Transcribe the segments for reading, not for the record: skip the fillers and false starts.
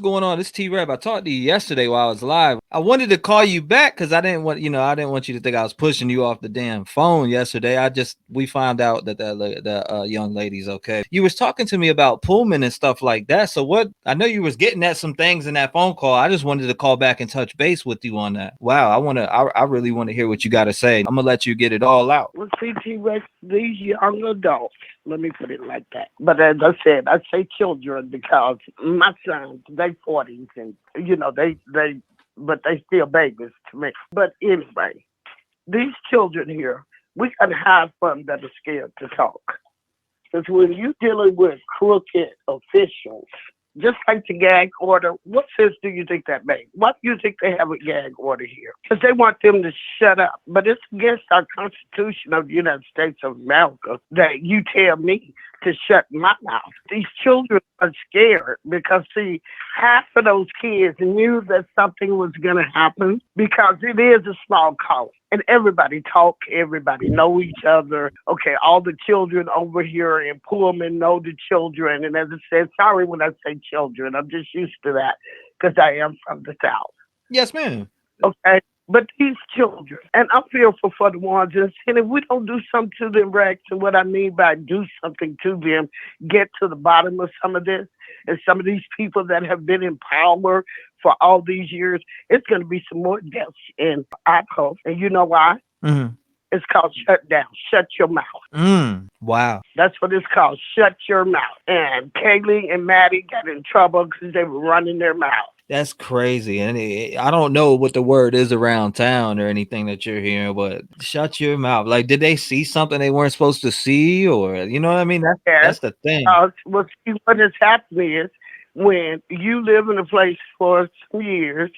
going on? This T-REV. I talked to you yesterday while I was live. I wanted to call you back because I didn't want you to think I was pushing you off the damn phone yesterday. We found out that the young lady's okay. You was talking to me about Pullman and stuff like that. So what? I know you was getting at some things in that phone call. I just wanted to call back and touch base with you on that. Wow, I really want to hear what you got to say. I'm gonna let you get it all out. Well, see, T-Rex, these young adults, let me put it like that. But as I said, I say children because my sons, they 40s and, but they still babies to me. But anyway, these children here, we got to have fun that are scared to talk. Because when you're dealing with crooked officials, just like the gag order, what sense do you think that makes? Why do you think they have a gag order here? Because they want them to shut up. But it's against our Constitution of the United States of America that you tell me to shut my mouth. These children are scared because, see, half of those kids knew that something was going to happen because it is a small colony. And everybody talk, everybody know each other. Okay, all the children over here in Pullman know the children. And as I said, sorry when I say children, I'm just used to that because I am from the South. Yes, ma'am. Okay, but these children, and I'm fearful for the ones, and if we don't do something to them, Rex, and what I mean by do something to them, get to the bottom of some of this, and some of these people that have been in power for all these years, it's going to be some more deaths in Idaho. And you know why? Mm-hmm. It's called shut down. Shut your mouth. Wow. That's what it's called. Shut your mouth. And Kaylee and Maddie got in trouble because they were running their mouth. That's crazy. And I don't know what the word is around town or anything that you're hearing, but shut your mouth. Like, did they see something they weren't supposed to see? Or, you know what I mean? That's the thing. Well, see, what has happened is when you live in a place for some years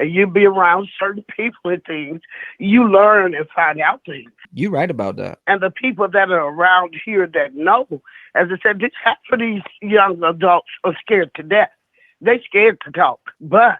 and you be around certain people and things, you learn and find out things. You're right about that. And the people that are around here that know, as I said, this half of these young adults are scared to death. They scared to talk. But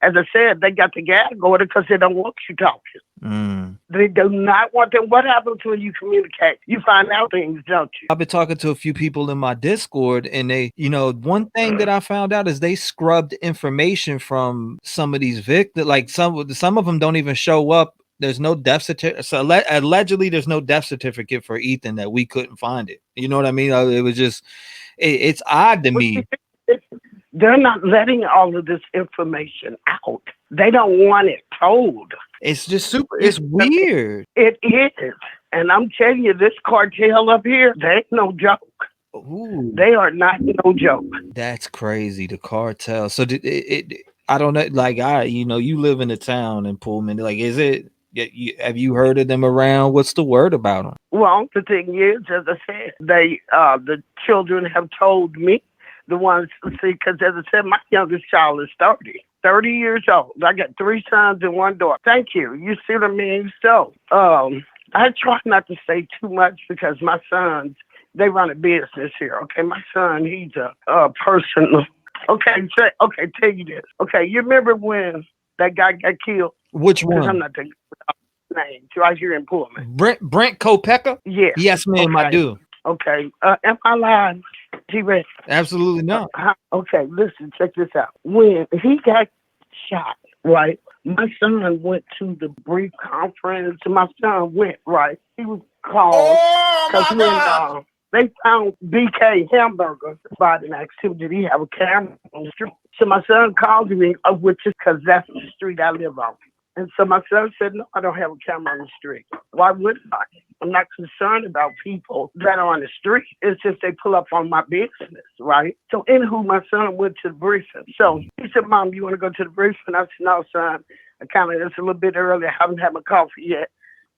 as I said, they got the gag order because they don't want you talking. They do not want them. What happens when you communicate? You find out things, don't you? I've been talking to a few people in my Discord, and they, one thing that I found out is they scrubbed information from some of these victims. Like some of them don't even show up. There's no death certificate. So allegedly, there's no death certificate for Ethan that we couldn't find it. You know what I mean? It was just, it's odd to me. They're not letting all of this information out. They don't want it told. It's just it's weird. It is. And I'm telling you, this cartel up here, they ain't no joke. Ooh. They are not no joke. That's crazy, the cartel. So I don't know, like you live in the town in Pullman. Like, is it, have you heard of them around? What's the word about them? Well, the thing is, as I said, the children have told me, the ones, see, because as I said, my youngest child is 30 years old. I got 3 sons and 1 daughter. Thank you. You see what I mean? So I try not to say too much because my sons, they run a business here. Okay, my son, he's a person. Okay, tell you this. Okay, you remember when that guy got killed? Which one? I'm not taking names. Right here in Pullman. Brent Kopeka? Yes. Yes, ma'am, okay. I do. Okay. Am I lying? T-Rex? Absolutely not. Okay, listen, check this out. When he got shot, right, my son went to the brief conference. My son went, right. He was called because when they found BK Hamburger spot and asked him, did he have a camera on the street? So my son called me, which is because that's the street I live on. And so my son said, no, I don't have a camera on the street. Why would I? I'm not concerned about people that are on the street. It's just they pull up on my business, right? So anywho, my son went to the briefing. So he said, Mom, you want to go to the briefing? I said, no, son. It's a little bit early. I haven't had my coffee yet.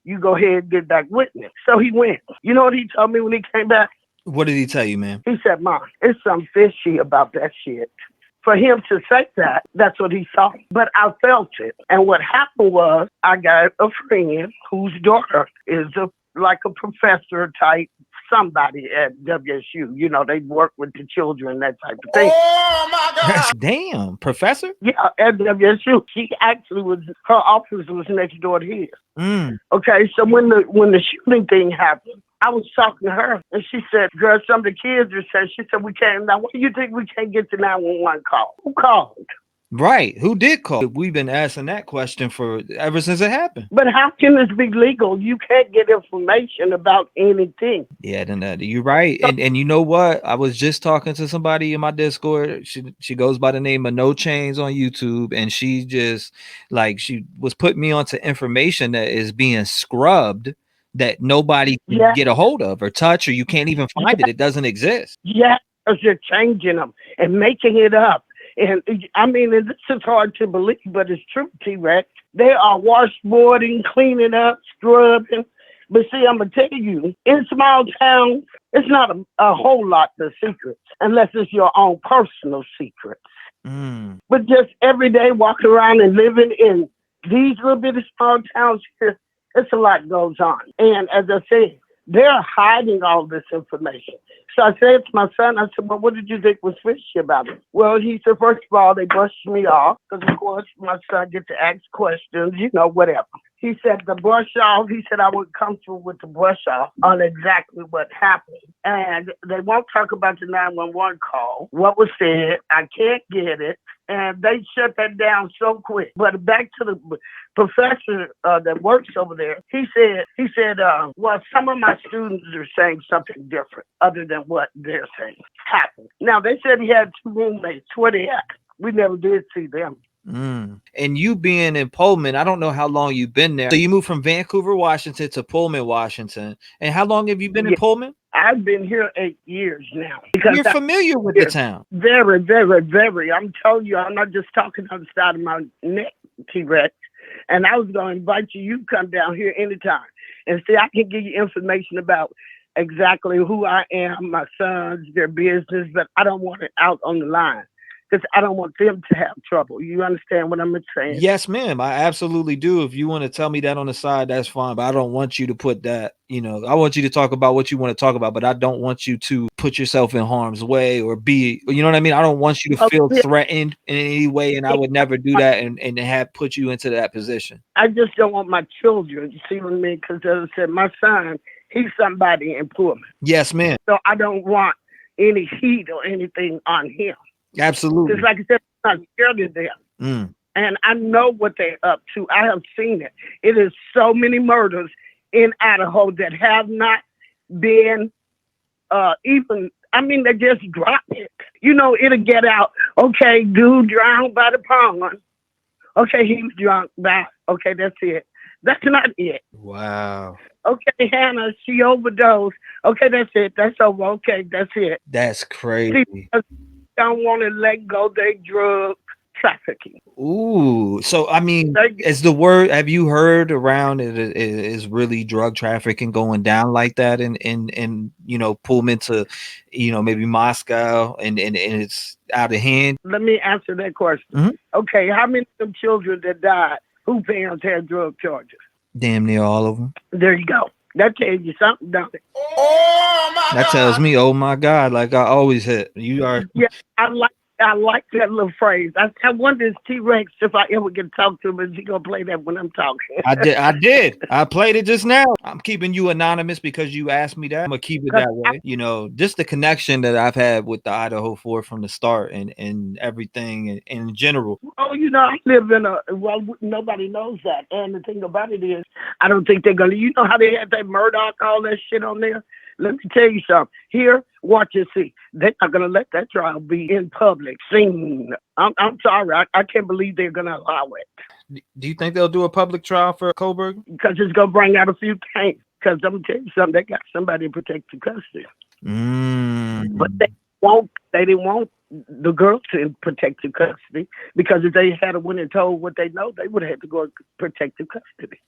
You go ahead and get back with me. So he went. You know what he told me when he came back? What did he tell you, man? He said, Mom, it's something fishy about that shit. For him to say that, that's what he thought. But I felt it. And what happened was I got a friend whose daughter is like a professor type somebody at WSU. You know, they work with the children, that type of thing. Oh, my God. Damn. Professor? Yeah, at WSU. She actually her office was next door to his. Okay, so when the shooting thing happened, I was talking to her, and she said, girl, some of the kids are saying, she said, we can't, now, what do you think we can't get the 911 call? Who called? Right. Who did call? We've been asking that question for ever since it happened. But how can this be legal? You can't get information about anything. Yeah, then you're right. And you know what? I was just talking to somebody in my Discord. She goes by the name of No Chains on YouTube, and she just like she was putting me onto information that is being scrubbed that nobody can get a hold of or touch, or you can't even find it. It doesn't exist. Yeah, because you're changing them and making it up. And I mean, and this is hard to believe, but it's true, T-REV. They are washboarding, cleaning up, scrubbing. But see, I'm going to tell you, in small towns, it's not a whole lot of secrets, unless it's your own personal secrets. But just every day walking around and living in these little bitty small towns here, it's a lot goes on. And as I said, they're hiding all this information. So I said to my son, I said, well, what did you think was fishy about it? Well, he said, first of all, they brushed me off because, of course, my son gets to ask questions, whatever. He said the brush off, he said I was comfortable with the brush off on exactly what happened. And they won't talk about the 911 call, what was said, I can't get it. And they shut that down so quick. But back to the professor that works over there, he said, well, some of my students are saying something different other than what they're saying happened. Now, they said he had 2 roommates. Where they at? We never did see them. And you being in Pullman, I don't know how long you've been there. So you moved from Vancouver, Washington to Pullman, Washington. And how long have you been in Pullman? I've been here 8 years now. You're familiar with the town. Very, very, very. I'm telling you, I'm not just talking on the side of my neck, T-REV. And I was going to invite you. You come down here anytime. And see, I can give you information about exactly who I am, my sons, their business, but I don't want it out on the line. Because I don't want them to have trouble. You understand what I'm saying? Yes, ma'am. I absolutely do. If you want to tell me that on the side, that's fine. But I don't want you to put that, I want you to talk about what you want to talk about, but I don't want you to put yourself in harm's way or be, you know what I mean? I don't want you to feel threatened in any way. And I would never do that and have put you into that position. I just don't want my children, you see what I mean? Because as I said, my son, he's somebody in Pullman. Yes, ma'am. So I don't want any heat or anything on him. Absolutely. Because like I said, I'm not scared of them. And I know what they're up to. I have seen it. It is so many murders in Idaho that have not been they just drop it. It'll get out. Okay, dude drowned by the pond. Okay, he was drunk by. Okay, that's it. That's not it. Wow. Okay, Hannah, she overdosed. Okay, that's it. That's over. Okay, that's it. That's crazy. Don't want to let go their drug trafficking. Ooh, so I mean, is the word, have you heard around it is really drug trafficking going down like that in Pullman to maybe Moscow and it's out of hand? Let me answer that question. Okay, how many of them children that died whose parents had drug charges? Damn near all of them. There you go. That tells you something, don't it? Oh my God. That tells me, oh my God, like I always hit. You are. Yeah, I like that little phrase. I wonder if T-REV, if I ever get to talk to him, is he gonna play that when I'm talking? I did. I played it just now. I'm keeping you anonymous because you asked me that. I'm gonna keep it that way. Just the connection that I've had with the Idaho 4 from the start and everything in general. Oh, I live in nobody knows that. And the thing about it is, I don't think they're gonna. You know how they had that Murdoch, all that shit on there? Let me tell you something. Here, watch and see. They're not going to let that trial be in public, seen. I'm sorry. I can't believe they're going to allow it. Do you think they'll do a public trial for Kohlberg? Because it's going to bring out a few things. Because I'm going to tell you something. They got somebody in protective custody. But they didn't want the girls in protective custody, because if they had went and told what they know, they would have had to go in protective custody.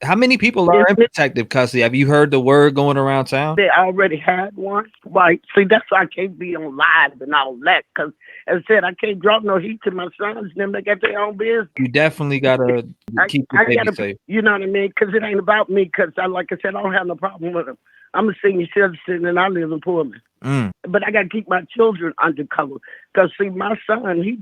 How many people are in protective custody? Have you heard the word going around town? They already had one. Right. See, that's why I can't be on live and all that, because as I said, I can't drop no heat to my sons and them. They got their own business. You definitely got to keep the baby safe. You know what I mean? Because it ain't about me, because like I said, I don't have no problem with them. I'm a senior citizen and I live in Pullman. But I got to keep my children undercover. Because, see, my son, he's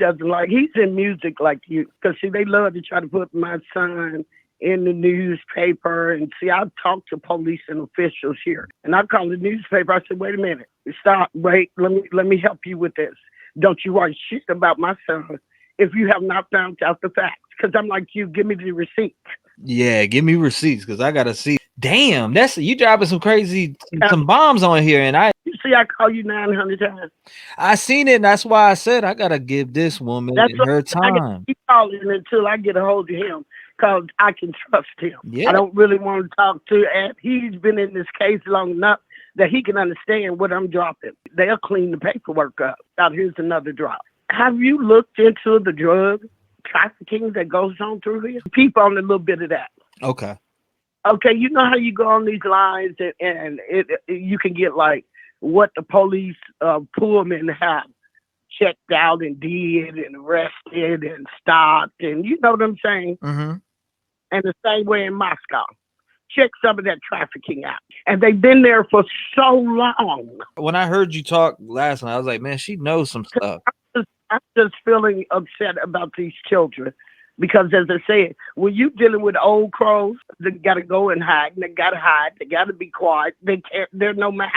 in music like you. Because, see, they love to try to put my son in the newspaper. And see, I talk to police and officials here, and I call the newspaper. I said, wait a minute, stop, wait, let me help you with this. Don't you write shit about my son if you have not found out the facts. Because I'm like you, give me the receipt. Yeah, give me receipts because I gotta see. Damn, that's you dropping some bombs on here, and you see, I call you 900 times. I seen it. And that's why I said I gotta give this woman her time. I keep calling until I get a hold of him because I can trust him. Yeah. I don't really want to talk to Ed. He's been in this case long enough that he can understand what I'm dropping. They'll clean the paperwork up. Now here's another drop. Have you looked into the drug trafficking that goes on through here? Peep on a little bit of that. Okay. Okay, you know how you go on these lines and you can get like what the police Pullman have checked out and did and arrested and stopped, and you know what I'm saying? Mm-hmm. And the same way in Moscow. Check some of that trafficking out. And they've been there for so long. When I heard you talk last night, I was like, man, she knows some stuff. I'm just feeling upset about these children. Because as I said, when you're dealing with old crows, they got to go and hide. And they got to hide. They got to be quiet. They're no match.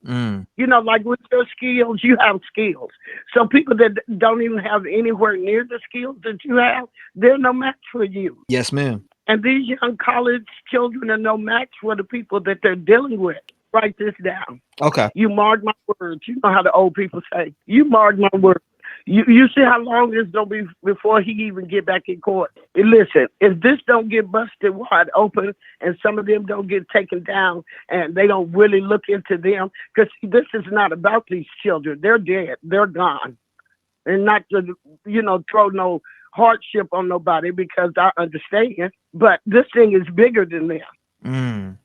Mm. You know, like with your skills, you have skills. So people that don't even have anywhere near the skills that you have, they're no match for you. Yes, ma'am. And these young college children are no match for the people that they're dealing with. Write this down. Okay. You mark my words. You know how the old people say. You mark my words. You see how long it's going to be before he even get back in court. And listen, if this don't get busted wide open and some of them don't get taken down and they don't really look into them, because this is not about these children. They're dead. They're gone. And not to, throw no hardship on nobody because I understand. But this thing is bigger than them. Mm.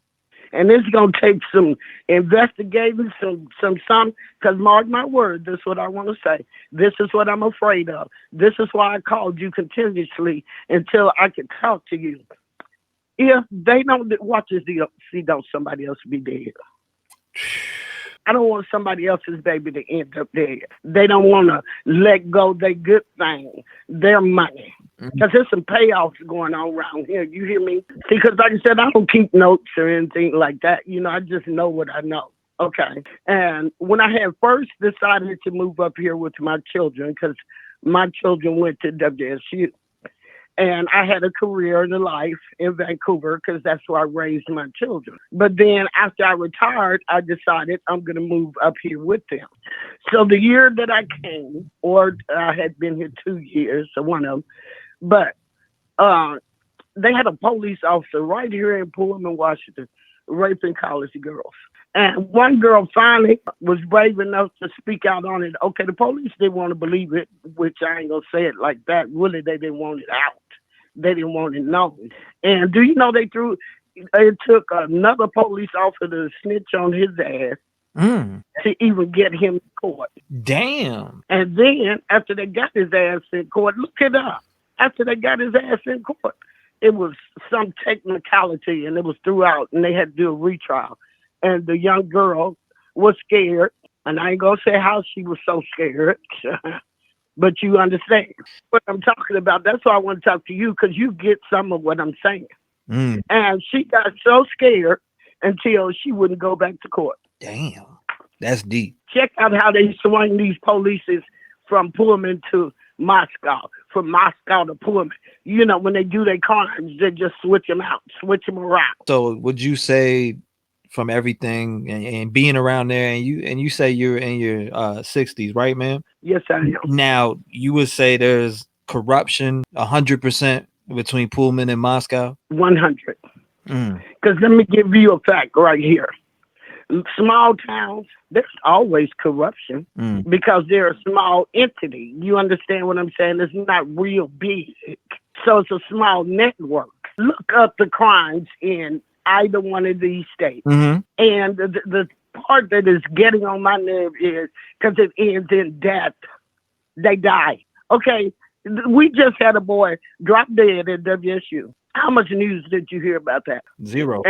And it's going to take some investigating, because mark my word, this is what I want to say. This is what I'm afraid of. This is why I called you continuously until I could talk to you. If they don't watch this deal, see, don't somebody else be dead. I don't want somebody else's baby to end up dead. They don't want to let go their good thing, their money. Because there's some payoffs going on around here. You hear me? See, because like I said, I don't keep notes or anything like that. I just know what I know. Okay. And when I had first decided to move up here with my children, because my children went to WSU, and I had a career in life in Vancouver because that's where I raised my children. But then after I retired, I decided I'm going to move up here with them. So the year that I came, or I had been here 2 years, so one of them, but they had a police officer right here in Pullman, Washington, raping college girls. And one girl finally was brave enough to speak out on it. Okay, the police didn't want to believe it, which I ain't going to say it like that. Really, they didn't want it out. They didn't want it known. And do you know it took another police officer to snitch on his ass to even get him in court. Damn. And then after they got his ass in court, look it up. After they got his ass in court, it was some technicality and it was throughout and they had to do a retrial. And the young girl was scared. And I ain't going to say how she was so scared. But you understand what I'm talking about. That's why I want to talk to you, because you get some of what I'm saying. Mm. And she got so scared until she wouldn't go back to court. Damn. That's deep. Check out how they swing these polices from Pullman to Moscow, from Moscow to Pullman. When they do their crimes, they just switch them out, switch them around. So would you say from everything and being around there, and you say you're in your 60s, right, ma'am? Yes, I am. Now, you would say there's corruption 100% between Pullman and Moscow? 100. Because let me give you a fact right here. Small towns, there's always corruption because they're a small entity. You understand what I'm saying? It's not real big. So it's a small network. Look up the crimes in either one of these states. And the part that is getting on my nerve is because it ends in death. They die. Okay, we just had a boy drop dead at WSU. How much news did you hear about that? Zero.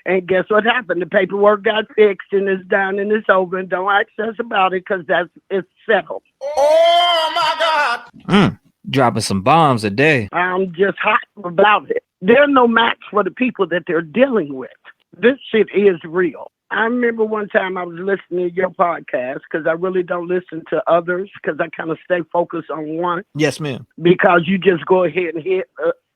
And guess what happened? The paperwork got fixed and it's done and it's over, and don't ask us about it because it's settled. Oh my God! Dropping some bombs a day. I'm just hot about it. They're no match for the people that they're dealing with. This shit is real. I remember one time I was listening to your podcast because I really don't listen to others because I kind of stay focused on one. Yes, ma'am. Because you just go ahead and hit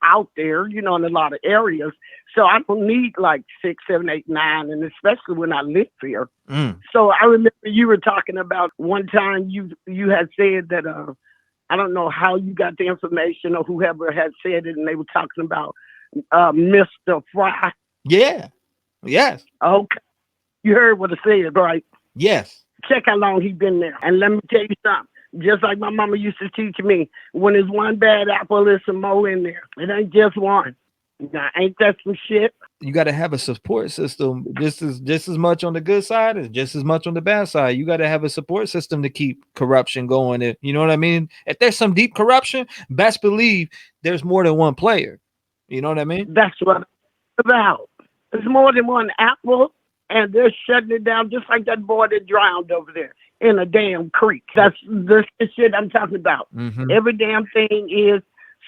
out there, in a lot of areas. So I don't need like 6, 7, 8, 9, and especially when I live here. So I remember you were talking about one time you had said that I don't know how you got the information or whoever had said it, and they were talking about Mr. Fry. Yeah. Yes. Okay. You heard what I said, right? Yes. Check how long he been there. And let me tell you something. Just like my mama used to teach me, when there's one bad apple, there's some more in there. It ain't just one. Now, ain't that some shit? You got to have a support system just as much on the good side as just as much on the bad side. You got to have a support system to keep corruption going. You know what I mean? If there's some deep corruption, best believe there's more than one player. You know what I mean? That's what it's about. There's more than one apple, and they're shutting it down just like that boy that drowned over there in a damn creek. That's the shit I'm talking about. Mm-hmm. Every damn thing is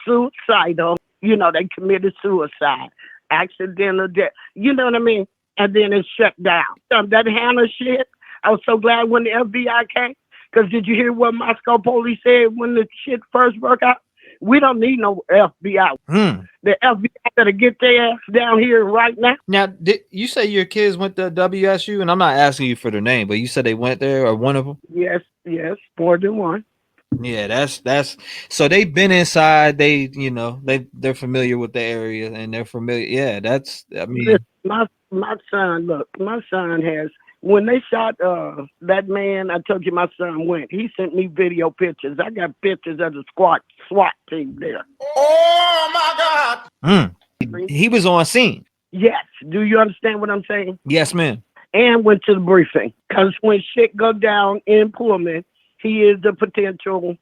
suicidal. They committed suicide, accidental death. You know what I mean? And then it's shut down. That Hannah shit, I was so glad when the FBI came. Because did you hear what Moscow police said when the shit first broke out? We don't need no FBI. The FBI better get their ass down here right now. Now, did you say your kids went to WSU? And I'm not asking you for their name, but you said they went there, or one of them? Yes, more than one. Yeah, that's so they've been inside. They're familiar with the area and they're familiar. Yeah, my son has, when they shot that man, I told you my son went. He sent me video pictures. I got pictures of the SWAT team there. Oh my God. He was on scene. Yes. Do you understand what I'm saying? Yes, ma'am. And went to the briefing. Because when shit go down in Pullman, he is a potential,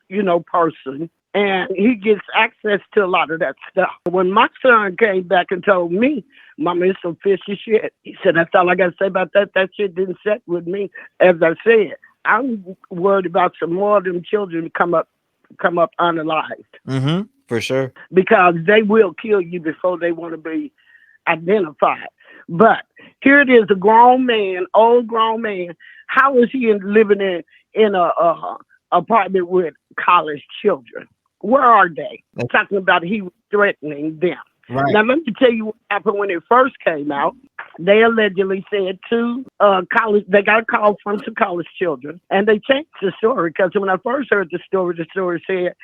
person. And he gets access to a lot of that stuff. When my son came back and told me, Mama, it's some fishy shit. He said, that's all I got to say about that. That shit didn't set with me. As I said, I'm worried about some more of them children come up unalived. Mm-hmm. For sure. Because they will kill you before they want to be identified. But here it is, a grown man, old grown man. How is he living in a apartment with college children? Where are they? I'm talking about he was threatening them. Right. Now, let me tell you what happened when it first came out. They allegedly said they got a call from some college children, and they changed the story because when I first heard the story said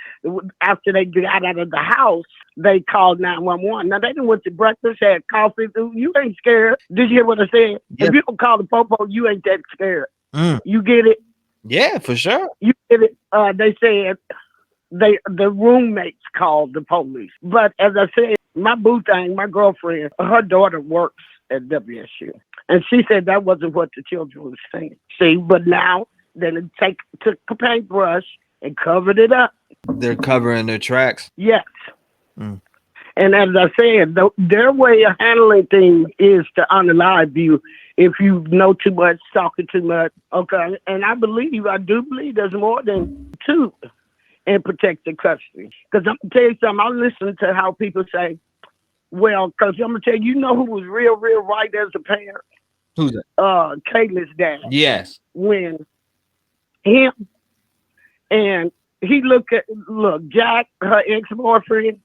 after they got out of the house, they called 911. Now, they didn't went to breakfast, had coffee. You ain't scared. Did you hear what I said? Yes. If you don't call the popo, you ain't that scared. You get it? Yeah, for sure. You get it? They said the roommates called the police. But as I said, my my girlfriend, her daughter works at WSU. And she said that wasn't what the children were saying. See, but now then it took a paintbrush and covered it up. They're covering their tracks. Yes. And as I said, their way of handling things is to unalive you if you know too much, talking too much. Okay. And I do believe there's more than 2 in protected custody. Because I'm going to tell you something. I listen to how people say, well, because I'm going to tell you, who was real right as a parent? Who's that? Kayla's dad. Yes. When him and he look, Jack, her ex-boyfriend,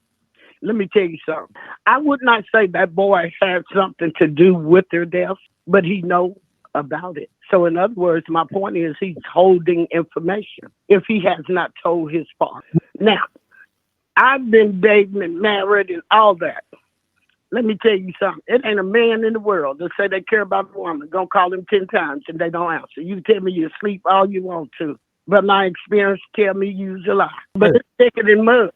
let me tell you something. I would not say that boy had something to do with their death, but he know about it. So in other words, my point is he's holding information if he has not told his father. Now, I've been dating and married and all that. Let me tell you something. It ain't a man in the world that say they care about a woman. Gonna call them 10 times and they don't answer. You tell me you sleep all you want to, but my experience tell me you's a lie. But it's thicker than mud.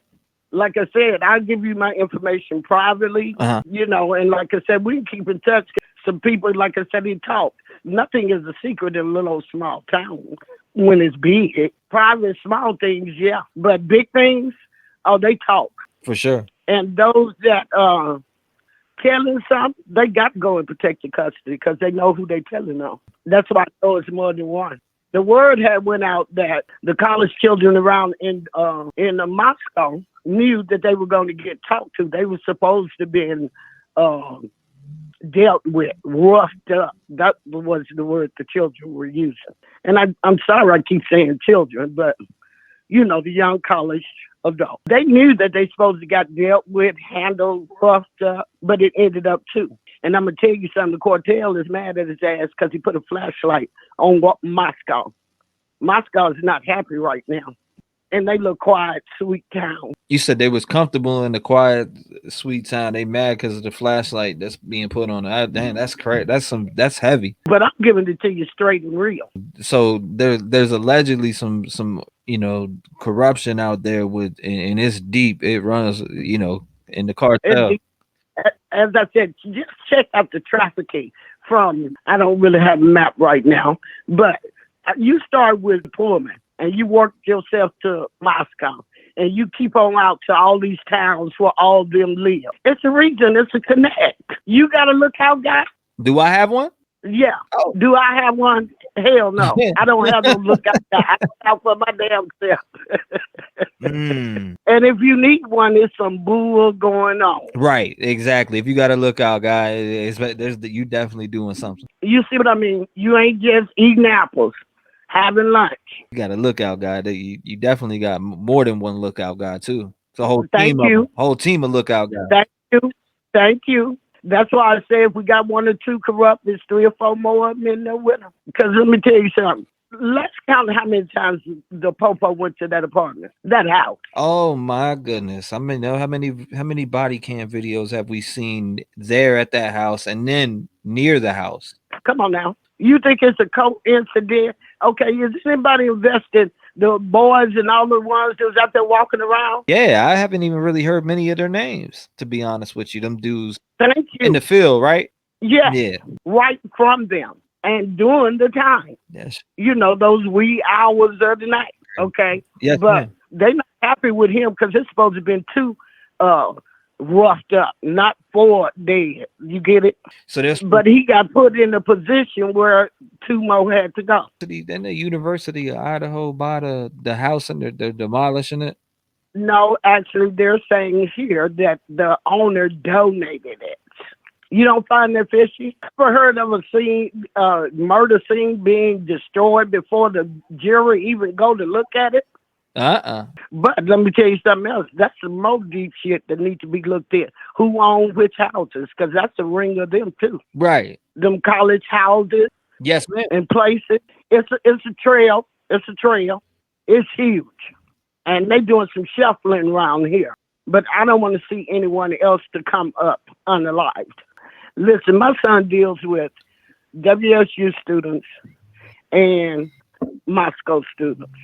Like I said, I'll give you my information privately, and like I said, we can keep in touch. Some people, like I said, he talk. Nothing is a secret in a little small town when it's big. Private, small things, yeah. But big things, they talk. For sure. And those that telling something, they got to go in protected custody because they know who they telling on. That's why I know it's more than one. The word had went out that the college children around in Moscow knew that they were going to get talked to. They were supposed to be dealt with, roughed up. That was the word the children were using. And I'm sorry I keep saying children, but the young college adults. They knew that they supposed to got dealt with, handled, roughed up, but it ended up too. And I'm going to tell you something, the cartel is mad at his ass because he put a flashlight on Moscow. Moscow is not happy right now. And they look quiet, sweet town. You said they was comfortable in the quiet, sweet town. They mad because of the flashlight that's being put on. Damn, that's crazy. That's heavy. But I'm giving it to you straight and real. So there's allegedly some corruption out there and it's deep. It runs in the cartel. As I said, just check out the trafficking from. I don't really have a map right now, but you start with Pullman. And you work yourself to Moscow, and you keep on out to all these towns where all of them live. It's a region. It's a connect. You got a lookout guy? Do I have one? Yeah. Oh. Do I have one? Hell no. I don't have no lookout guy. I look out for my damn self. And if you need one, there's some bull going on. Right. Exactly. If you got a lookout guy, you definitely doing something. You see what I mean? You ain't just eating apples. Having lunch. You got a lookout guy. That you definitely got more than one lookout guy too. It's a whole team of lookout guys. Thank you. That's why I say if we got one or two corrupt, there's 3 or 4 more of them in there with them. Because let me tell you something. Let's count how many times the popo went to that apartment, that house. Oh my goodness! I mean, how many body cam videos have we seen there at that house and then near the house? Come on now. You think it's a coincidence? Okay, is anybody invested the boys and all the ones that was out there walking around? Yeah, I haven't even really heard many of their names, to be honest with you. Them dudes in the field, right? Yeah. Right from them. And during the time. Yes. Those wee hours of the night. Okay. Yes. But they're not happy with him because it's supposed to have been 2 roughed up, not 4 dead. You get it? But he got put in a position where 2 more had to go. Then the University of Idaho bought the house and they're demolishing it? No, actually, they're saying here that the owner donated it. You don't find that fishy? Ever heard of a murder scene being destroyed before the jury even go to look at it? But let me tell you something else. That's some more deep shit that needs to be looked at. Who owns which houses? Because that's a ring of them too. Right. Them college houses. Yes, ma'am. And places. It's a trail. It's a trail. It's huge. And they doing some shuffling around here. But I don't want to see anyone else to come up unalived. Listen, my son deals with WSU students and Moscow students.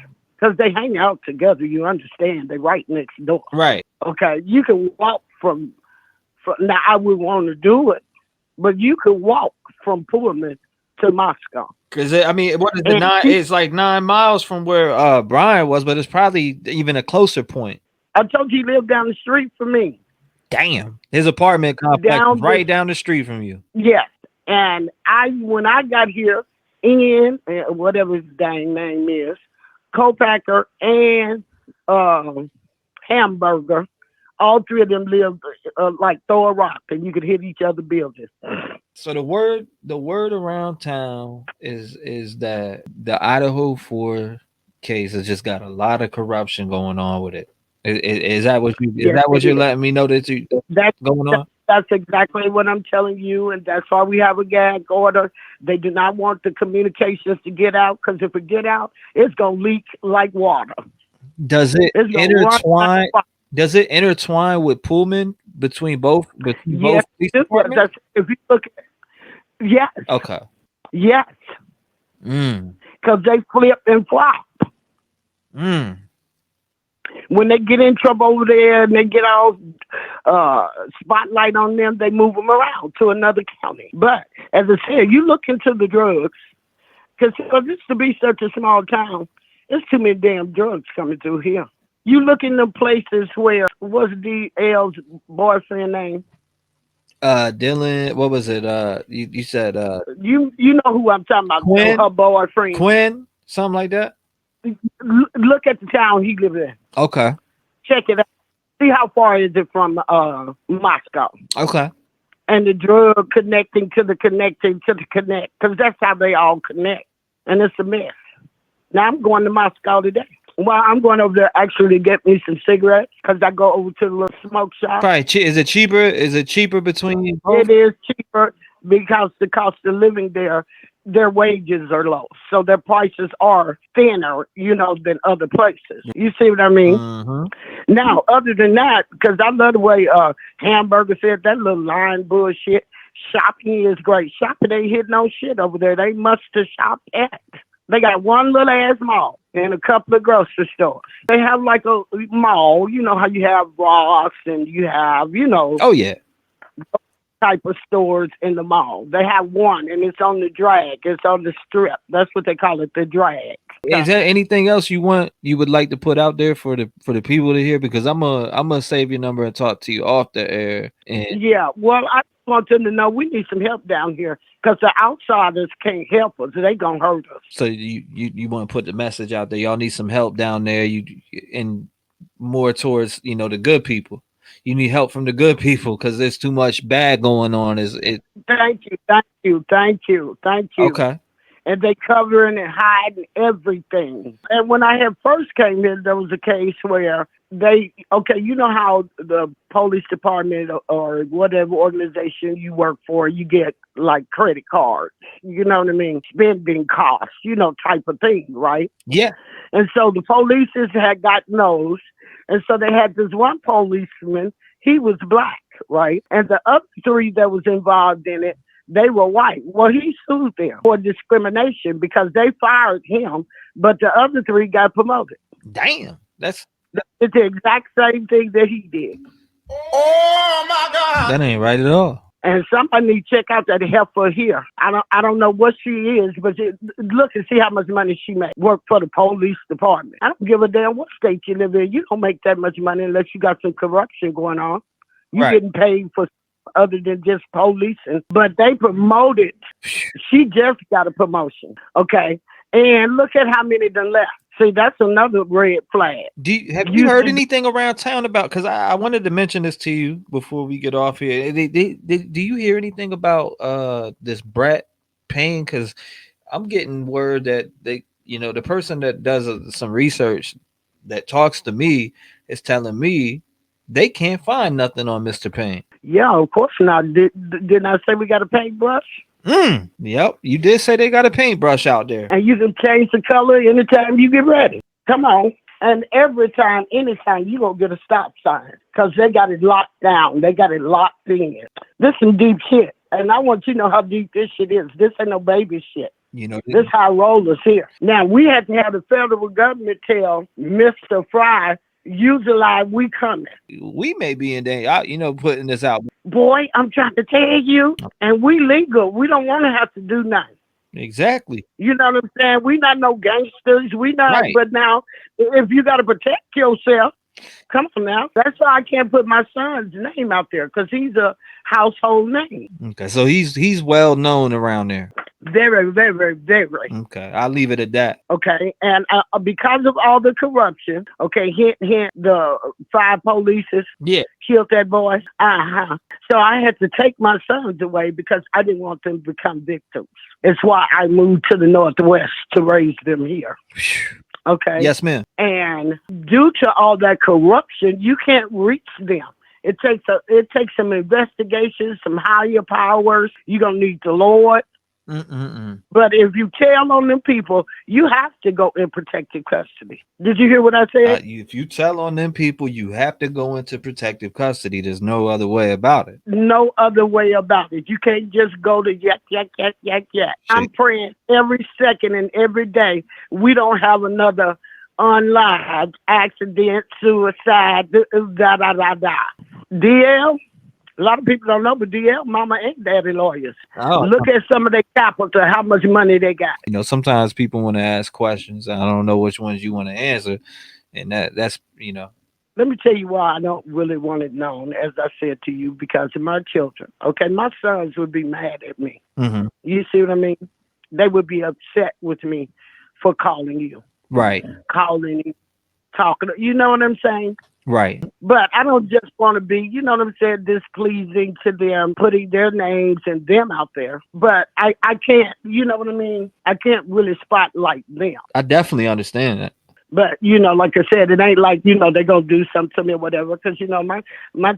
Because they hang out together, you understand. They right next door. Right. Okay. You can walk from now I would want to do it, but you could walk from Pullman to Moscow. Because what is it? It's like 9 miles from where Brian was, but it's probably even a closer point. I told you he lived down the street from me. Damn. His apartment complex is right down the street from you. Yes. And when I got here, Ian, whatever his dang name is, Copacker and Hamburger, all 3 of them lived like throw a rock and you could hit each other buildings. So the word around town is that the Idaho 4 case has just got a lot of corruption going on with it. Is that what you're letting me know that's going on? That's exactly what I'm telling you, and that's why we have a gag order. They do not want the communications to get out, because if it get out, it's gonna leak like water. Does it intertwine? Does it intertwine with Pullman between both? Yes, if you look at yes. Okay. Yes. Because they flip and flop. When they get in trouble over there and they get all spotlight on them, they move them around to another county. But as I said, you look into the drugs, because this to be such a small town, there's too many damn drugs coming through here. You look in the places where, what's DL's boyfriend name? Dylan, what was it? You said you know who I'm talking about. Quinn? Her boyfriend. Quinn? something like that. Look at the town he lives in. Okay. Check it out. See how far is it from Moscow? Okay. And the drug connecting to the connecting to the connect, because that's how they all connect. And it's a mess. Now I'm going to Moscow today. Well, I'm going over there actually to get me some cigarettes because I go over to the little smoke shop. Probably is it cheaper? Is it cheaper between you both? It is cheaper because the cost of living there, their wages are low. So their prices are thinner, than other places. You see what I mean? Mm-hmm. Now, other than that, because I love the way Hamburger said that little line bullshit, shopping is great. Shopping ain't hitting no shit over there. They must have shopped at. They got one little ass mall and a couple of grocery stores. They have like a mall, you know how you have Ross and you have, Oh yeah. type of stores in the mall. They have one and it's on the drag. It's on the strip. That's what they call it, the drag. Is there anything else you would like to put out there for the people to hear? Because I'm gonna save your number and talk to you off the air. And Yeah, well, I want them to know we need some help down here because the outsiders can't help us. They gonna hurt us. so you want to put the message out there. Y'all need some help down there. And more towards the good people. You need help from the good people because there's too much bad going on. Is it? Thank you. Okay. And they covering and hiding everything. And when I had first came in, there was a case where you know how the police department or whatever organization you work for, you get like credit cards, you know what I mean? Spending costs, type of thing, right? Yeah. And so the police had gotten those. And so they had this one policeman, he was black, right? And the other three that was involved in it, they were white. Well, he sued them for discrimination because they fired him, but the other three got promoted. Damn. It's the exact same thing that he did. Oh my God! That ain't right at all. And somebody need to check out that heifer here. I don't know what she is, but look and see how much money she makes. Work for the police department. I don't give a damn what state you live in. You don't make that much money unless you got some corruption going on. You Right. getting paid for other than just policing. But they promoted. She just got a promotion. Okay. And look at how many done left. See, that's another red flag. Have you heard anything around town about? Because I wanted to mention this to you before we get off here. Do you hear anything about this Brett Payne? Because I'm getting word that the person that does some research that talks to me is telling me they can't find nothing on Mr. Payne. Yeah, of course not. Didn't I say we got a paintbrush? Yep, you did say they got a paintbrush out there. And you can change the color anytime you get ready. Come on. And anytime, you going to get a stop sign because they got it locked down. They got it locked in. This is some deep shit. And I want you to know how deep this shit is. This ain't no baby shit. This high rollers here. Now, we had to have the federal government tell Mr. Fry, utilize, we coming. We may be in danger, putting this out. Boy, I'm trying to tell you, and we legal. We don't want to have to do nothing. Exactly. You know what I'm saying? We not no gangsters. We not. Right. But now, if you got to protect yourself, come on now. That's why I can't put my son's name out there because he's a household name. Okay, so he's well known around there. Very, very, very. Okay, I'll leave it at that. Okay, and because of all the corruption, okay, hint, the 5 polices killed that boy. So I had to take my sons away because I didn't want them to become victims. It's why I moved to the Northwest to raise them here. Okay. Yes, ma'am. And due to all that corruption, you can't reach them. It takes some investigations, some higher powers. You're gonna need the Lord. But if you tell on them people, you have to go in protective custody. Did you hear what I said? If you tell on them people, you have to go into protective custody. There's no other way about it. No other way about it. You can't just go to yak. I'm praying every second and every day we don't have another unlived accident, suicide, DL. A lot of people don't know, but DL mama and daddy lawyers. Look at some of their capital, how much money they got. Sometimes people want to ask questions. I don't know which ones you want to answer. And that's. Let me tell you why I don't really want it known, as I said to you, because of my children. Okay, my sons would be mad at me. Mm-hmm. You see what I mean? They would be upset with me for calling you, Right. calling you, talking. You know what I'm saying? Right. But I don't just want to be, you know what I'm saying, displeasing to them, putting their names and them out there. But I can't, you know what I mean? I can't really spotlight them. I definitely understand that. But, you know, like I said, it ain't like, you know, they're going to do something to me or whatever. Because, you know, my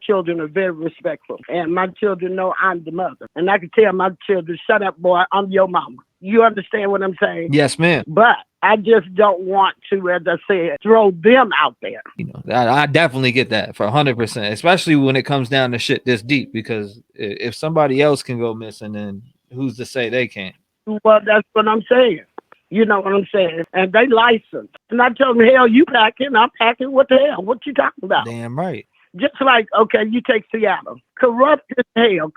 children are very respectful. And my children know I'm the mother. And I can tell my children, shut up, boy, I'm your mama. You understand what I'm saying? Yes, ma'am. But I just don't want to, as I said, throw them out there. You know, I definitely get that for 100%, especially when it comes down to shit this deep, because if somebody else can go missing, then who's to say they can't? Well, that's what I'm saying. You know what I'm saying? And they licensed. And I told them, hell, you packing, I'm packing. What the hell? What you talking about? Damn right. Just like, okay, you take Seattle. Corrupt as hell.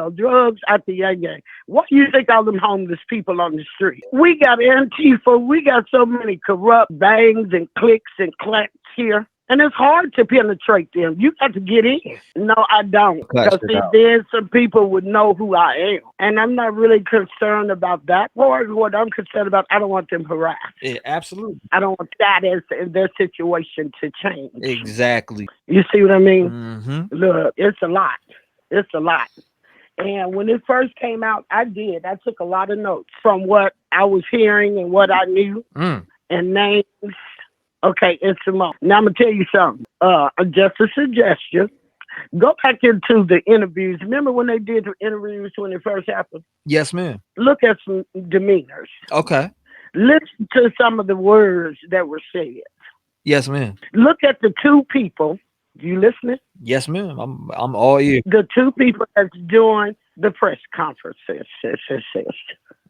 Drugs at the yang. What do you think all them homeless people on the street? We got Antifa. We got so many corrupt bangs and cliques and clacks here. And it's hard to penetrate them. You got to get in. No, I don't. Because then some people would know who I am. And I'm not really concerned about that part. What I'm concerned about, I don't want them harassed. Yeah, absolutely. I don't want that as their situation to change. Exactly. You see what I mean? Mm-hmm. Look, it's a lot. It's a lot. And when it first came out, I took a lot of notes from what I was hearing and what I knew and names. Okay, it's a moment. Now I'm gonna tell you something. Just a suggestion. Go back into the interviews. Remember when they did the interviews when it first happened? Yes, ma'am. Look at some demeanors. Okay. Listen to some of the words that were said. Yes, ma'am. Look at the two people. You listening? Yes, ma'am. I'm all ears. The two people that's doing the press conferences.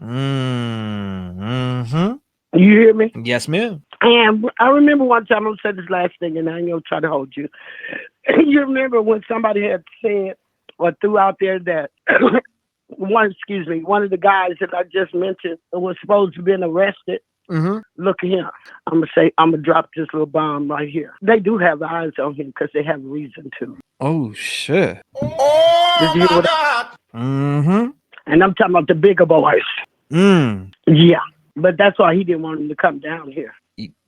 Mm-hmm. You hear me? Yes, ma'am. And I remember one time, I'm going to say this last thing, and I ain't going to try to hold you. You remember when somebody had said or threw out there that one of the guys that I just mentioned was supposed to have been arrested. Mm-hmm. Look at him. I'm going to drop this little bomb right here. They do have eyes on him because they have a reason to. Oh, shit. Oh, my God. Mm-hmm. And I'm talking about the bigger boys. Yeah. But that's why he didn't want him to come down here.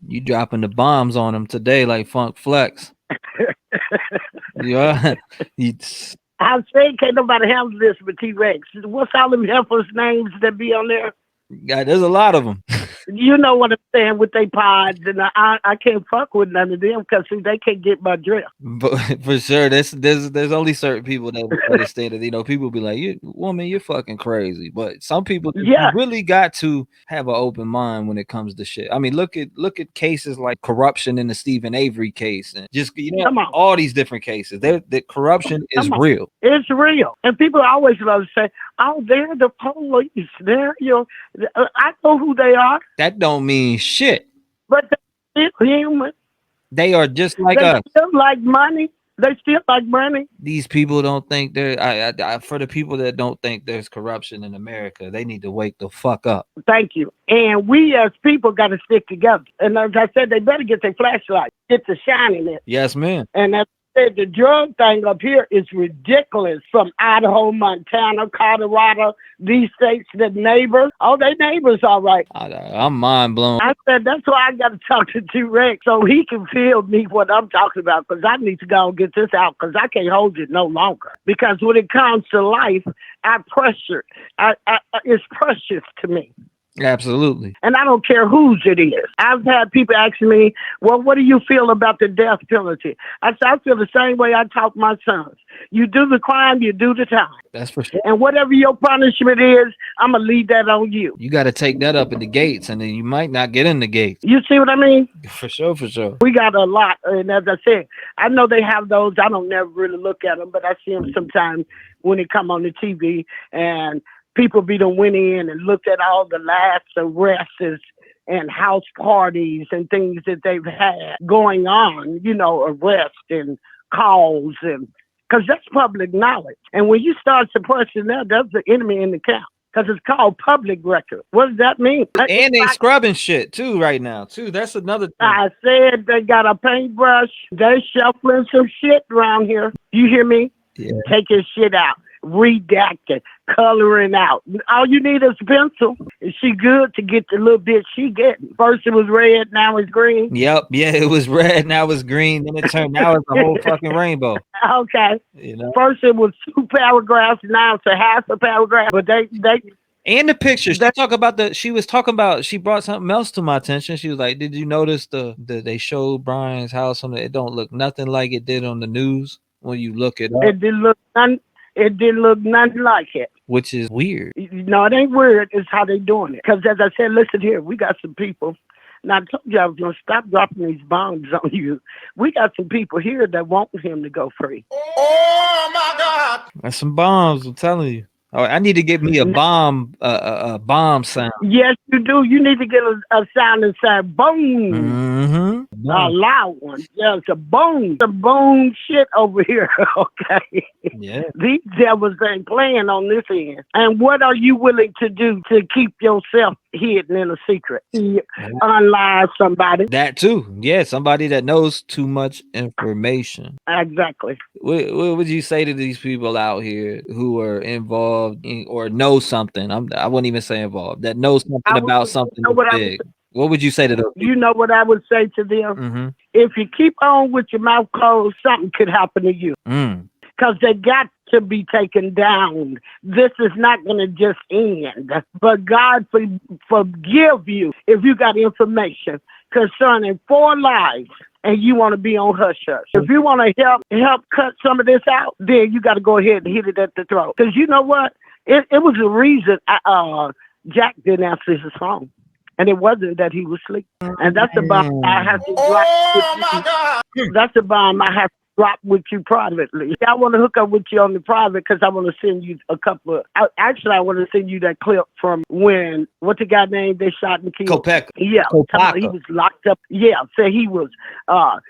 You dropping the bombs on him today like Funk Flex. Yeah. I'm saying can't nobody handle this but T-Rev. What's all them heifers' names that be on there? Yeah, there's a lot of them. You know what I'm saying with they pods, and I can't fuck with none of them because they can't get my drift. But for sure, there's only certain people that understand it. You know, people be like, you're fucking crazy. But some people you really got to have an open mind when it comes to shit. I mean, look at cases like corruption in the Stephen Avery case, and just all these different cases. The corruption is real. It's real, and people always love to say, "Oh, they're the police. They're I know who they are." That don't mean shit. But they're human. They are just like us. They still like money. They still like money. These people don't think for the people that don't think there's corruption in America, they need to wake the fuck up. Thank you. And we as people got to stick together. And as I said, they better get their flashlight, get the shine in it. Yes, ma'am. And that's the drug thing up here is ridiculous. From Idaho, Montana, Colorado, these states, the neighbors. Oh, they neighbors, all right. I'm mind blown. I said that's why I got to talk to T-Rev so he can feel me what I'm talking about, because I need to go and get this out because I can't hold it no longer. Because when it comes to life, it's precious to me. Absolutely. And I don't care whose it is. I've had people ask me, well, what do you feel about the death penalty? I said, I feel the same way I taught my sons. You do the crime, you do the time. That's for sure. And whatever your punishment is, I'm going to leave that on you. You got to take that up at the gates, and then you might not get in the gates. You see what I mean? For sure, for sure. We got a lot. And as I said, I know they have those. I don't never really look at them, but I see them sometimes when they come on the TV, and people be done went in and looked at all the last arrests and house parties and things that they've had going on, arrests and calls, and because that's public knowledge. And when you start suppressing that, that's the enemy in the camp. Because it's called public record. What does that mean? And they scrubbing shit too right now too. That's another thing. I said they got a paintbrush. They shuffling some shit around here. You hear me? Yeah. Taking shit out. redacting, coloring out. All you need is a pencil. Is she good to get the little bit she getting? First it was red, now it's green. Yep, yeah, it was red, now it's green, then it turned now it's a whole fucking rainbow. Okay. You know. First it was 2 paragraphs, now it's a half a paragraph. But they and the picture. She was talking about she brought something else to my attention. She was like, did you notice they showed Brian's house on it don't look nothing like it did on the news when you look it up. It didn't look nothing like it. Which is weird. No, it ain't weird. It's how they doing it. Because as I said, listen here, we got some people. Now, I told you I was going to stop dropping these bombs on you. We got some people here that want him to go free. Oh my God! That's some bombs, I'm telling you. Oh, I need to get me a bomb sound. Yes, you do. You need to get a sound that says boom. Mm-hmm. A loud one. Yeah, it's a boom. It's a boom shit over here. Okay. Yeah. These devils ain't playing on this end. And what are you willing to do to keep yourself hidden in a secret? Unlive somebody. That too. Yeah, somebody that knows too much information. Exactly. What would you say to these people out here who are involved in, or know something? I wouldn't even say involved. That knows something about something big. What would you say to them? You know what I would say to them? Mm-hmm. If you keep on with your mouth closed, something could happen to you. Because they got to be taken down. This is not going to just end. But God forgive you if you got information concerning 4 lives and you want to be on hush hush. If you want to help cut some of this out, then you got to go ahead and hit it at the throat. Because you know what? It was a reason Jack didn't answer his phone. And it wasn't that he was asleep. And that's a bomb I have to drop with you. That's a bomb I have to drop with you privately. I want to hook up with you on the private because I want to send you a couple of... Actually, I want to send you that clip from when... What's the guy name they shot and killed? Kopeka. Yeah. He was locked up. Yeah. So he was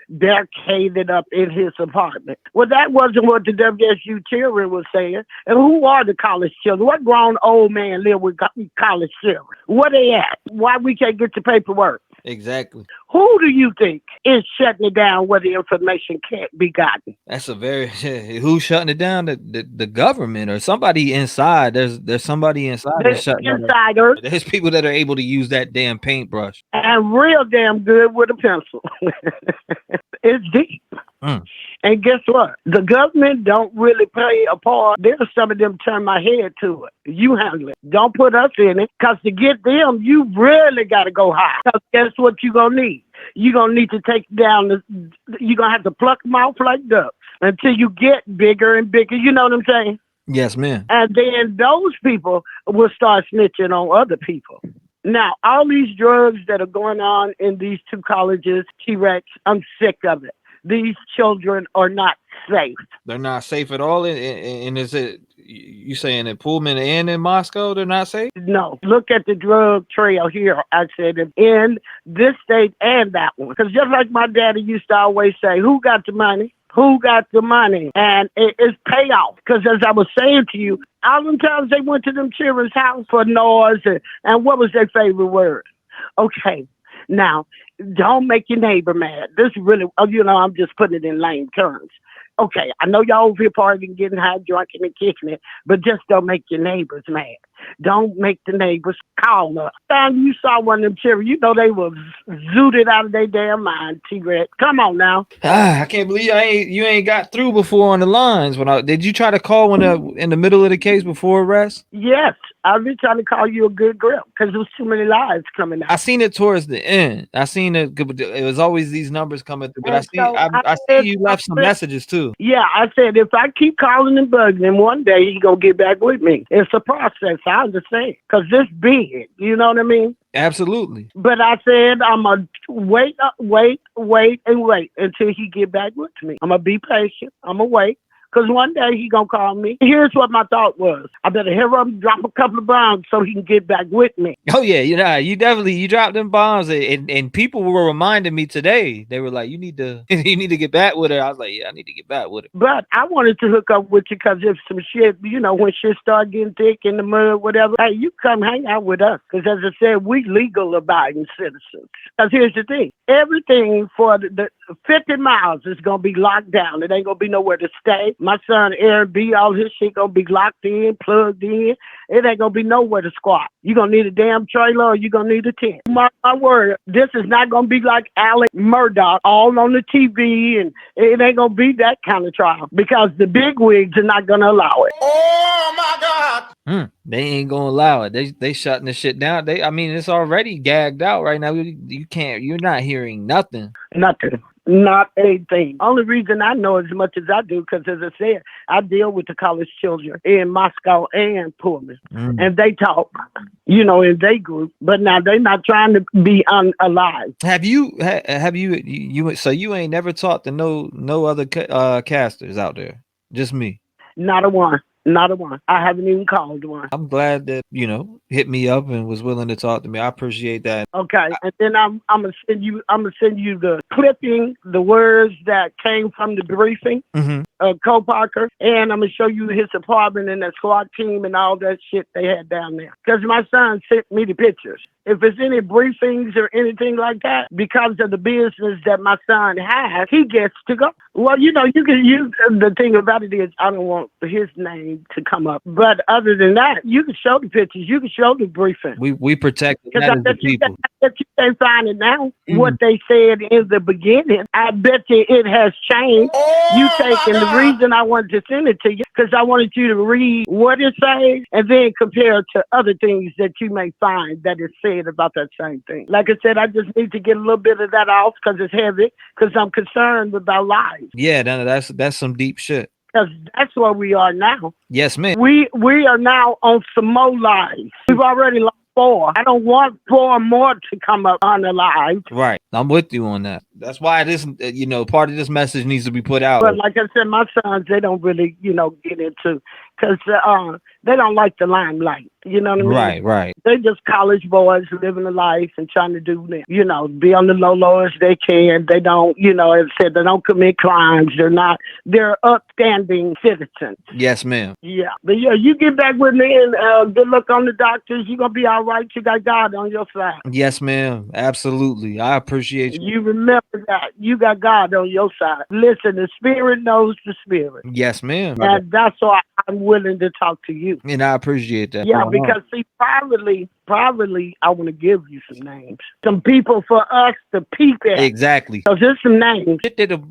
barricaded up in his apartment. Well, that wasn't what the WSU children was saying. And who are the college children? What grown old man live with college children? Where they at? Why we can't get the paperwork? Exactly. Who do you think is shutting it down where the information can't be gotten? That's a very who's shutting it down? The government or somebody inside. There's somebody inside that's shutting it down. There's people that are able to use that damn paintbrush. And real damn good with a pencil. It's deep. And guess what? The government don't really play a part. There's some of them turn my head to it. You handle it. Don't put us in it. Because to get them, you really got to go high. Because guess what you're going to need? You're going to need to take down you're going to have to pluck them off like ducks until you get bigger and bigger. You know what I'm saying? Yes, ma'am. And then those people will start snitching on other people. Now, all these drugs that are going on in these 2 colleges, T-REV, I'm sick of it. These children are not safe. They're not safe at all. And is it you saying in Pullman and in Moscow they're not safe? No. Look at the drug trail here. I said in this state and that one. Because just like my daddy used to always say, who got the money? Who got the money? And it's payoff. Because as I was saying to you, all them times they went to them children's house for noise and what was their favorite word? Okay. Now, don't make your neighbor mad. This really, I'm just putting it in lame terms. Okay, I know y'all over here partying, getting high, drinking, and kicking it, but just don't make your neighbors mad. Don't make the neighbors call up. Time you saw one of them children, you know they were zooted out of their damn mind, T-REV. Come on now. I can't believe you ain't got through before on the lines. Did you try to call in the middle of the case before arrest? Yes. I've been trying to call you a good grip because there was too many lies coming out. I seen it towards the end. I seen it. It was always these numbers coming through. But I see you left some messages too. Yeah, I said if I keep calling and bugging him, one day he's gonna get back with me. It's a process. I understand because this big. You know what I mean? Absolutely. But I said I'm gonna wait until he get back with me. I'm gonna be patient. I'm gonna wait. Because one day he going to call me. Here's what my thought was. I better hear him drop a couple of bombs so he can get back with me. Oh, yeah. You dropped them bombs. And people were reminding me today. They were like, you need to get back with her. I was like, yeah, I need to get back with her. But I wanted to hook up with you because if some shit, when shit start getting thick in the mud, whatever, hey, you come hang out with us. Because as I said, we legal abiding citizens. Because here's the thing. Everything for the 50 miles is going to be locked down. It ain't going to be nowhere to stay. My son Eric B, all his shit gonna be locked in, plugged in. It ain't gonna be nowhere to squat. You gonna need a damn trailer or you gonna need a tent. Mark my word, this is not gonna be like Alex Murdoch all on the TV, and it ain't gonna be that kind of trial because the big wigs are not gonna allow it. Oh my God. They ain't gonna allow it. They shutting the shit down. I mean, it's already gagged out right now. You can't. You're not hearing nothing. Nothing. Not a thing. Only reason I know as much as I do, because as I said, I deal with the college children in Moscow and Pullman, and they talk, in their group. But now they're not trying to be alive. Have you? So you ain't never talked to no other casters out there? Just me. Not a one. Not a one. I haven't even called one. I'm glad that hit me up and was willing to talk to me. I appreciate that. Okay, and then I'm gonna send you the clipping, the words that came from the briefing. Co-Parker, and I'm gonna show you his apartment and the SWAT team and all that shit they had down there. Because my son sent me the pictures. If there's any briefings or anything like that, because of the business that my son has, he gets to go. Well, you can use the thing about it is I don't want his name to come up, but other than that, you can show the pictures, you can show the briefing. We protect the people. I bet you can't find it now. What they said in the beginning, I bet you it has changed. You taking the reason I wanted to send it to you because I wanted you to read what it says and then compare it to other things that you may find that is said about that same thing. Like I said, I just need to get a little bit of that off because it's heavy, because I'm concerned about lives. Yeah, that's some deep shit. Because that's where we are now. Yes, ma'am. We are now on some more lives. We've already lost 4. I don't want 4 more to come up unalived. Right. I'm with you on that. That's why this, part of this message needs to be put out. But like I said, my sons, they don't really, get into, because they don't like the limelight. You know what I mean? Right. They just college boys living a life and trying to do them, be on the low as they can. They don't, as I said, they don't commit crimes. They're upstanding citizens. Yes, ma'am. Yeah. But yeah, you get back with me and good luck on the doctors. You're going to be all right. You got God on your side. Yes, ma'am. Absolutely. I appreciate you. You remember that. You got God on your side. Listen, the spirit knows the spirit. Yes, ma'am. And that's why I'm willing to talk to you. And I appreciate that. Yeah, because see, privately, I want to give you some names. Some people for us to peep at. Exactly. Because there's some names.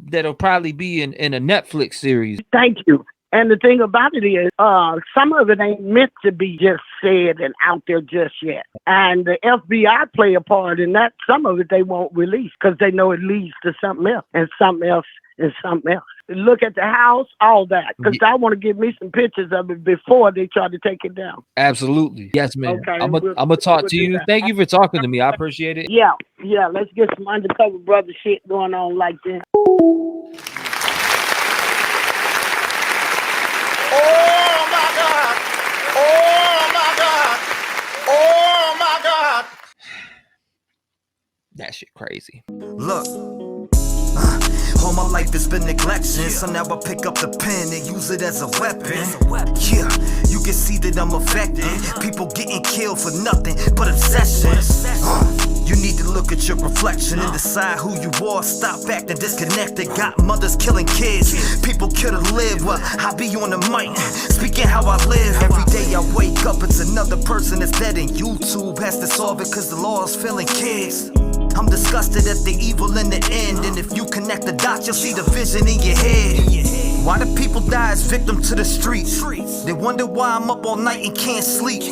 That'll probably be in a Netflix series. Thank you. And the thing about it is, some of it ain't meant to be just said and out there just yet. And the FBI play a part in that. Some of it they won't release because they know it leads to something else and something else and something else. Look at the house, all that. Because I want to give me some pictures of it before they try to take it down. Absolutely. Yes, ma'am. Okay, I'm going to talk to you. Thank you for talking to me. I appreciate it. Yeah. Let's get some undercover brother shit going on like this. Oh my God. Oh my God. Oh my God. That shit crazy. Look. All my life has been neglection, so now I pick up the pen and use it as a weapon. Yeah, you can see that I'm affected. People getting killed for nothing but obsessions. You need to look at your reflection and decide who you are. Stop acting disconnected. Got mothers killing kids. People kill to live. Well, I be on the mic, speaking how I live. Every day I wake up, it's another person that's dead, and YouTube has to solve it cause the law is failing kids. I'm disgusted at the evil in the end, and if you connect the dots, you'll see the vision in your head. Why do people die as victim to the streets? They wonder why I'm up all night and can't sleep.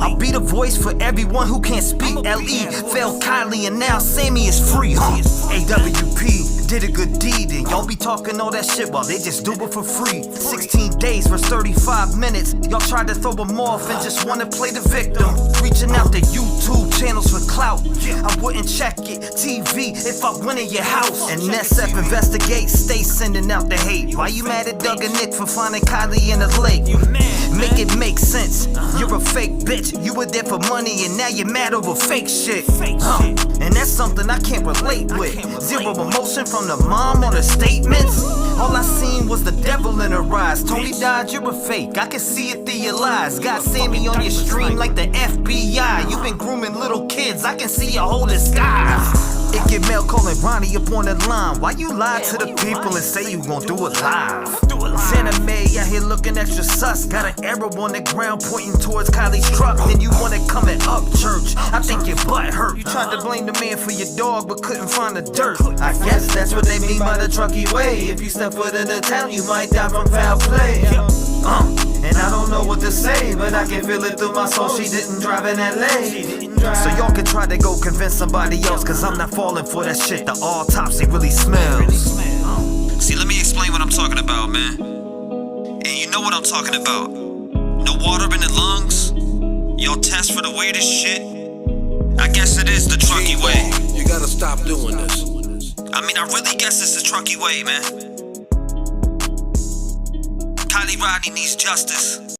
I'll be the voice for everyone who can't speak. L.E. fell Kylie and now Sammy is free. AWP did a good deed, and y'all be talking all that shit while they just do it for free. 16 days for 35 minutes. Y'all tried to throw them off and just wanna play the victim. Reaching out to YouTube channels for clout. I wouldn't check it. TV if I went in your house. And NSF investigate, stay sending out the hate. Why you mad at Doug and Nick for finding Kylie in the lake? Make it make sense. You're a fake bitch. You were there for money and now you're mad over fake shit. And that's something I can't relate with. Zero emotion from the mom on the statements. All I seen was the devil in her eyes. Tony died, you're a fake. I can see it through your lies. Got Sammy on your stream like the FBI. You've been grooming little kids. I can see your whole disguise. It get mail calling Ronnie up on the line. Why you lie to the people and say you gon' do it live? Santa May out here looking extra sus. Got an arrow on the ground pointing towards Kylie's truck. Then you wanna come and up church. I think your butt hurt. You tried to blame the man for your dog but couldn't find the dirt. I guess that's what they mean by the trucky way. If you step foot in the town, you might die from foul play. And I don't know what to say, but I can feel it through my soul. She didn't drive in LA. So y'all can try to go convince somebody else, cause I'm not falling for that shit. The autopsy really smells. See, let me explain what I'm talking about, man. And you know what I'm talking about. No water in the lungs. Y'all test for the weirdest shit. I guess it is the trucky way. You gotta stop doing this. I mean, I really guess it's the trucky way, man. Kylie Rodney needs justice.